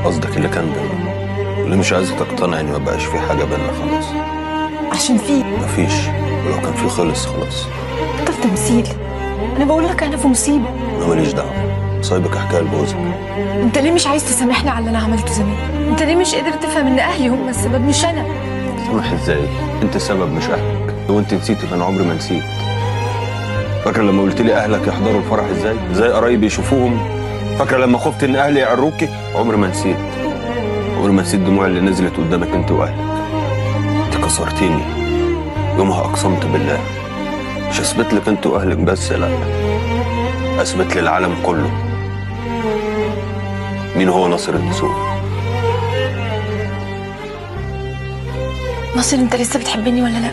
قصدك اللي كان بينا، اللي مش عايزة تقتنع ان مبقاش في حاجة بينا خلاص. عشان في مفيش، ولو كان في خلص خلاص. بطل تمثيل. انا بقول لك انا في مصيبه. انا ماليش دعوة، صايبك احكيها لجوزك. انت ليه مش عايز تسامحني على اللي انا عملته زمان؟ انت ليه مش قادر تفهم ان اهلي هم السبب مش انا؟ سامح ازاي؟ انت السبب مش اهلك. لو انت نسيتي فانا عمري ما نسيت. فاكره لما قلت لي اهلك يحضروا الفرح ازاي قرايبي يشوفوهم؟ فاكره لما خفت ان اهلي يعروكي؟ عمري ما نسيت. عمري ما نسيت الدموع اللي نزلت قدامك انت واهلك. انت كسرتيني. يومها اقسمت بالله مش اثبت لك انت واهلك بس، لا، اثبت للعالم كله مين هو ناصر الدسوقي. ناصر، انت لسه بتحبني ولا لا؟